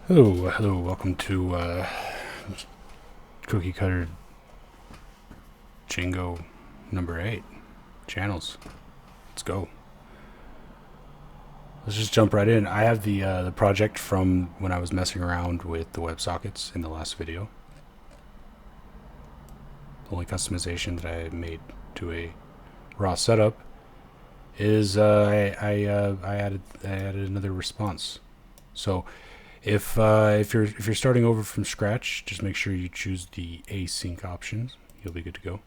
Hello, welcome to Cookiecutter Django number 8 channels. Let's go. Let's just jump right in. I have the project from when I was messing around with the WebSockets in the last video. The only customization that I made to a raw setup is I added another response. So if you're starting over from scratch, just make sure you choose the async option. You'll be good to go.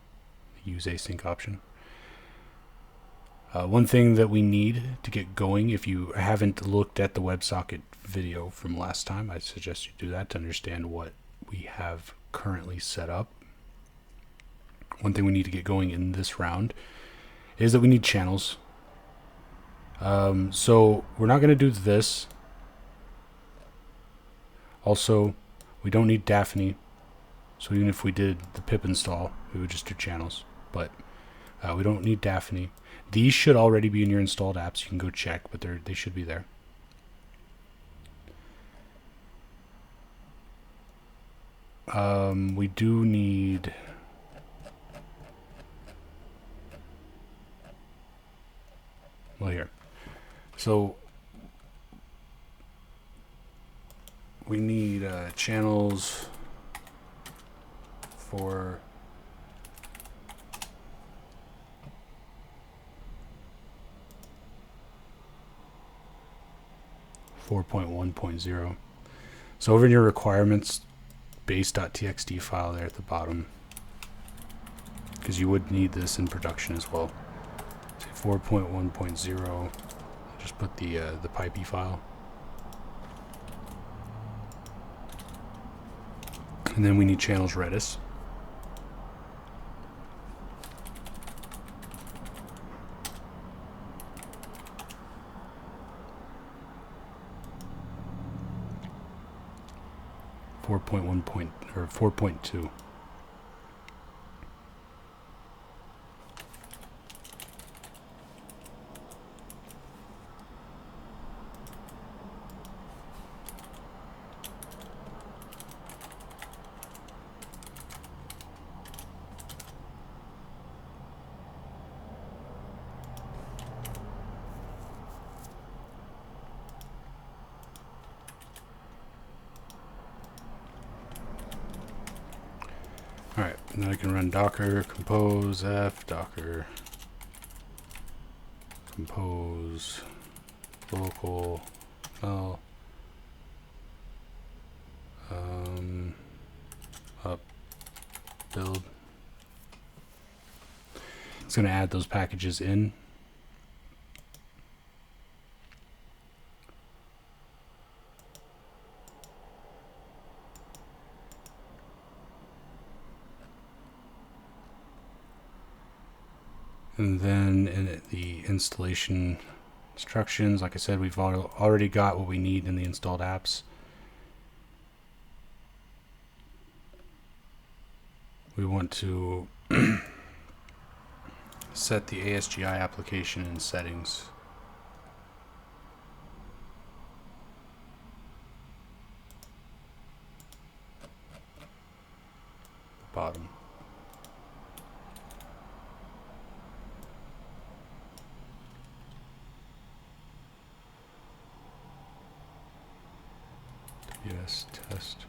Use async option. One thing that we need to get going, if you haven't looked at the WebSocket video from last time, I suggest you do that to understand what we have currently set up. One thing we need to get going in this round is that we need channels. So we're not going to do this. Also, we don't need Daphne, so even if we did the pip install, we would just do channels. But we don't need Daphne. These should already be in your installed apps. You can go check, but they should be there. We do need... Well, here. So we need channels for 4.1.0. So over in your requirements, base.txt file there at the bottom, because you would need this in production as well. 4.1.0. Just put the pipey file, and then we need channels Redis. Or 4.2. Alright, now I can run docker compose f docker compose local l up build. It's going to add those packages in. And then in the installation instructions, like I said, we've already got what we need in the installed apps. We want to set the ASGI application in settings. Bottom. Yes, test.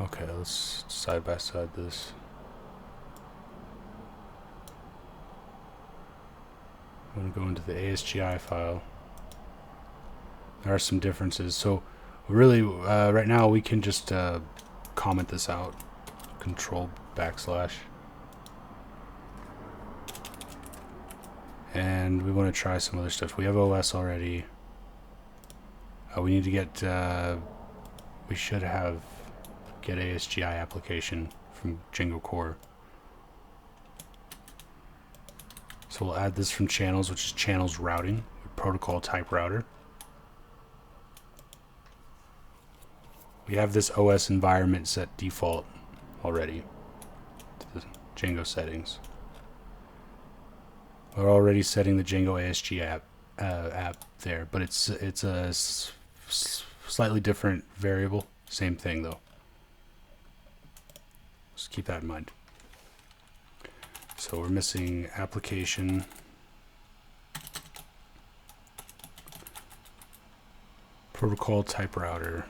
Okay, let's side by side this. I'm going to go into the ASGI file. There are some differences. So really, right now we can just comment this out. Control \. And we want to try some other stuff. We have OS already. We need to get, we should have get ASGI application from Django core. So we'll add this from channels, which is channels routing, protocol type router. We have this OS environment set default already to the Django settings. We're already setting the Django ASGI app there, but it's a slightly different variable. Same thing though. Just keep that in mind. So we're missing application, protocol type router,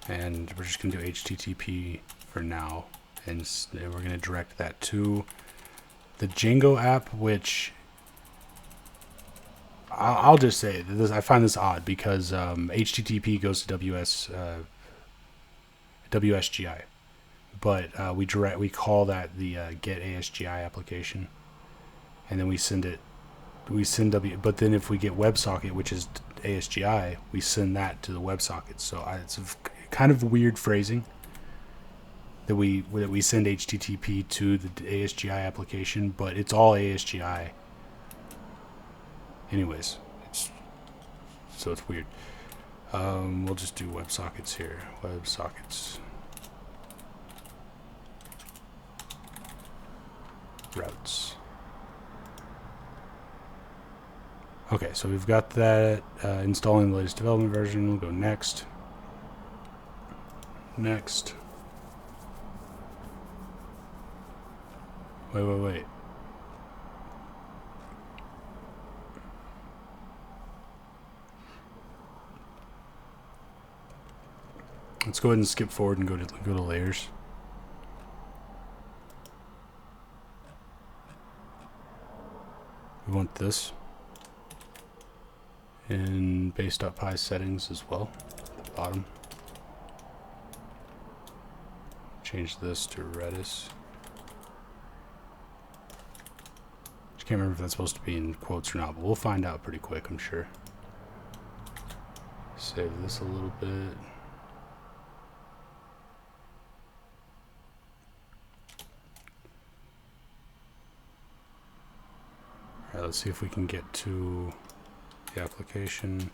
and we're just going to do HTTP for now, and we're going to direct that to the Django app, which I'll just say this, I find this odd because HTTP goes to WSGI, but we call that the get ASGI application, and then we send but then if we get WebSocket, which is ASGI, we send that to the WebSocket. So it's kind of weird phrasing that we send HTTP to the ASGI application, but it's all ASGI. Anyways, so it's weird. We'll just do WebSockets here. WebSockets. Routes. Okay, so we've got that installing the latest development version. We'll go next. Next. Wait. Let's go ahead and skip forward and go to layers. We want this in base.py settings as well at the bottom. Change this to Redis. Just can't remember if that's supposed to be in quotes or not, but we'll find out pretty quick, I'm sure. Save this a little bit. Alright, let's see if we can get to the application.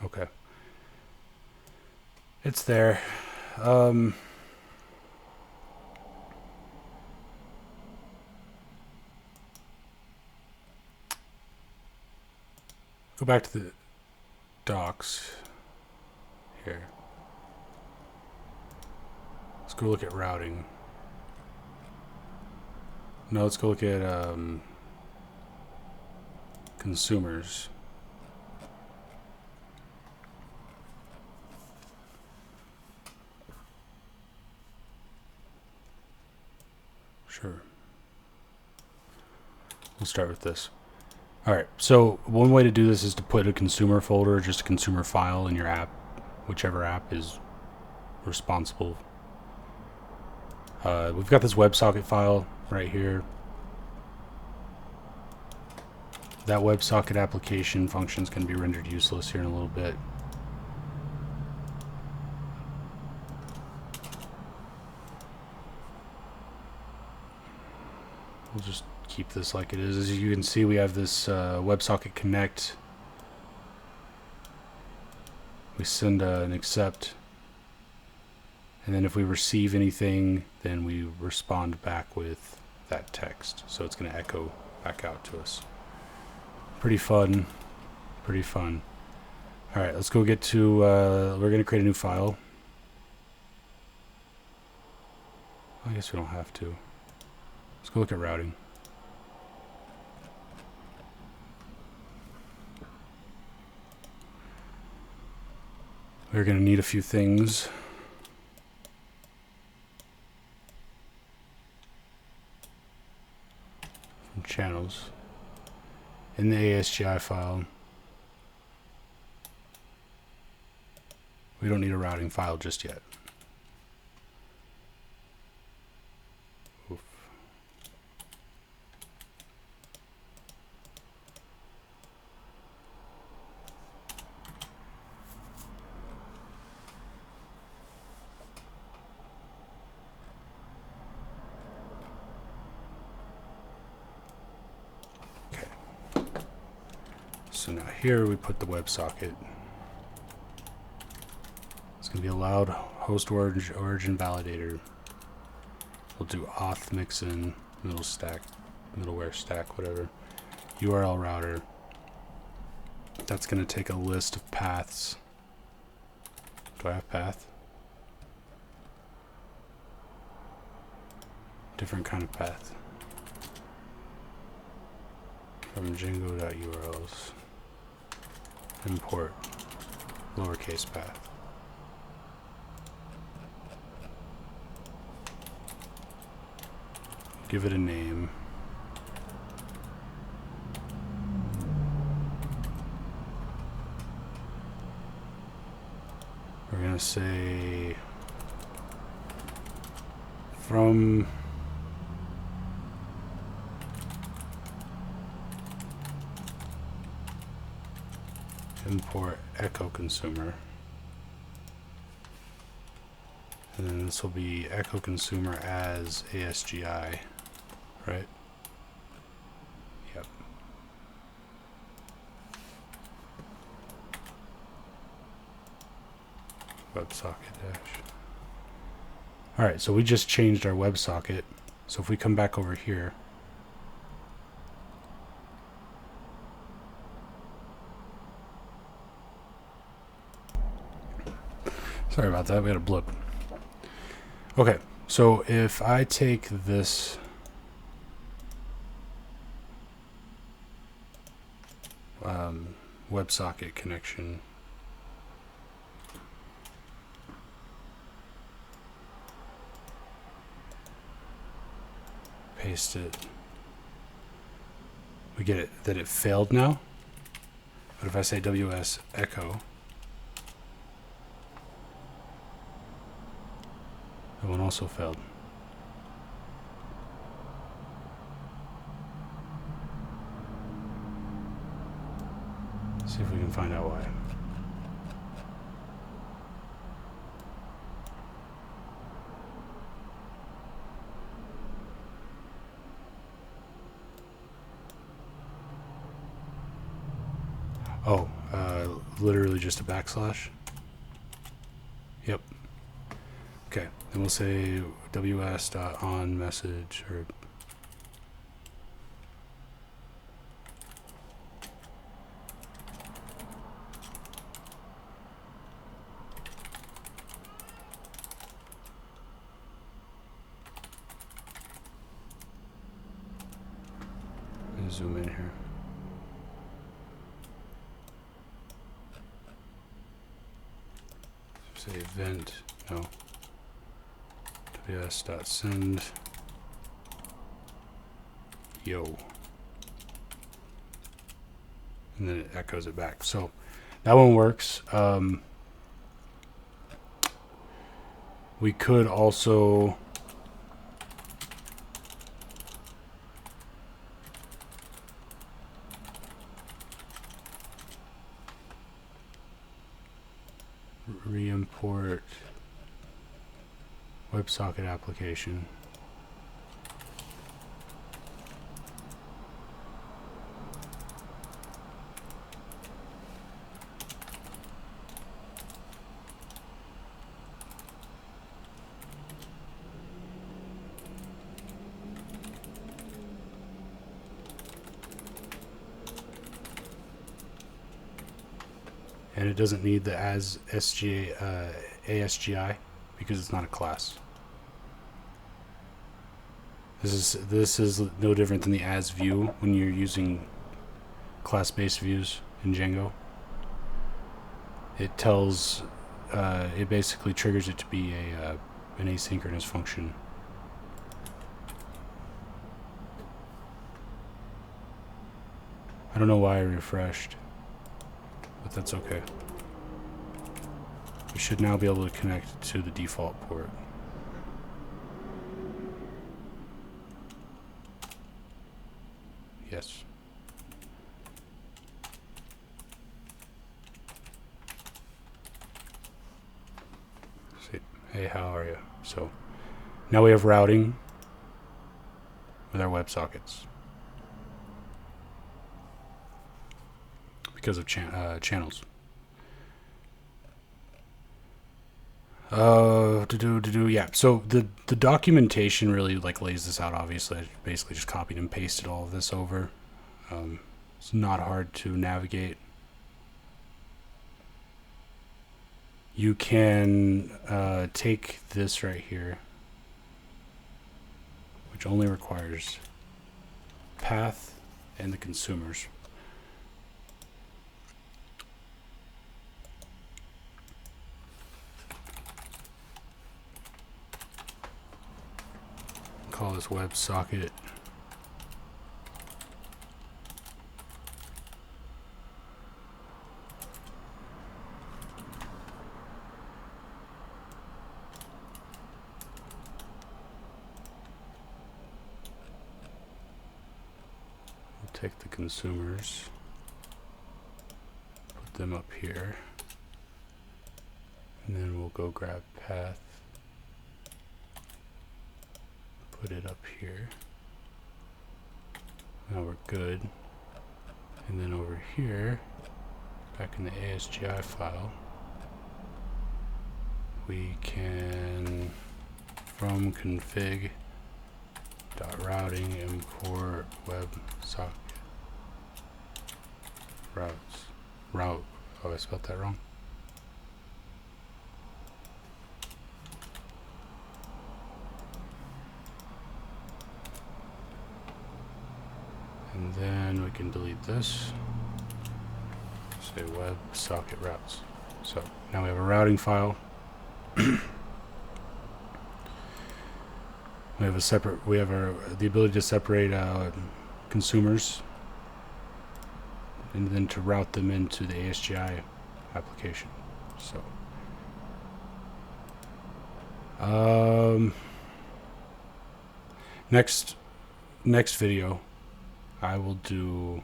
Okay. It's there. Go back to the docs here. Let's go look at routing. No, let's go look at consumers. Sure. We'll start with this. Alright, so one way to do this is to put a consumer folder, just a consumer file in your app, whichever app is responsible. We've got this WebSocket file right here. That WebSocket application function is going to be rendered useless here in a little bit. We'll just keep this like it is. As you can see, we have this WebSocket connect. We send an accept, and then if we receive anything, then we respond back with that text. So it's going to echo back out to us. Pretty fun. Pretty fun. All right, let's go get to. We're going to create a new file. I guess we don't have to. Let's go look at routing. We're going to need a few things. From channels. In the ASGI file, We don't need a routing file just yet. Oof. Okay. So now here we put the WebSocket. It's going to be allowed host origin validator. We'll do auth mixin, middleware stack, whatever. URL router. That's going to take a list of paths. Do I have path? Different kind of path. From Django.urls. Import lowercase path. Give it a name. We're going to say from import echo consumer. And then this will be echo consumer as ASGI, right? Yep. WebSocket dash. Alright, so we just changed our WebSocket. So if we come back over here, sorry about that, we had a blip. Okay, so if I take this WebSocket connection, paste it, we get it that it failed now. But if I say WS echo, that one also failed. See if we can find out why. Oh, literally just a backslash. Yep. Okay, then we'll say ws.on message or zoom in here. Say event, no. ws.send yo. And then it echoes it back. So that one works. We could also re-import WebSocket application. And it doesn't need the ASGI because it's not a class. This is no different than the as view when you're using class-based views in Django. It tells, it basically triggers it to be an asynchronous function. I don't know why I refreshed, but that's okay. We should now be able to connect to the default port. Yes. Hey, how are you? So now we have routing with our WebSockets because of channels. Yeah. So the documentation really like lays this out. Obviously, I basically just copied and pasted all of this over. It's not hard to navigate. You can take this right here, which only requires path and the consumers. Call this WebSocket. We'll take the consumers, put them up here, and then we'll go grab path, put it up here. Now we're good. And then over here, back in the ASGI file, we can from config.routing import WebSocket route. Oh, I spelled that wrong. And then we can delete this. Say WebSocket routes. So now we have a routing file. We have the ability to separate consumers and then to route them into the ASGI application. So next video I will do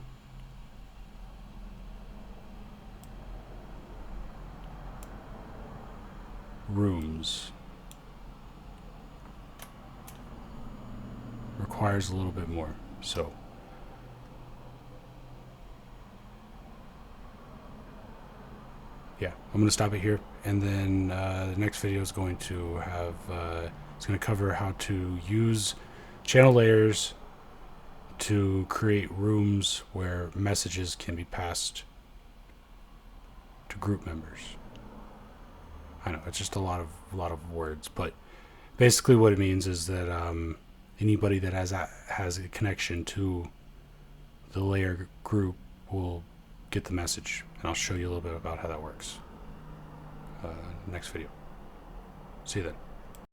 rooms. Requires a little bit more. So yeah, I'm going to stop it here, and then the next video is going to have it's going to cover how to use channel layers to create rooms where messages can be passed to group members. I know it's just a lot of words, but basically what it means is that anybody that has a connection to the layer group will get the message, and I'll show you a little bit about how that works next video. See you then.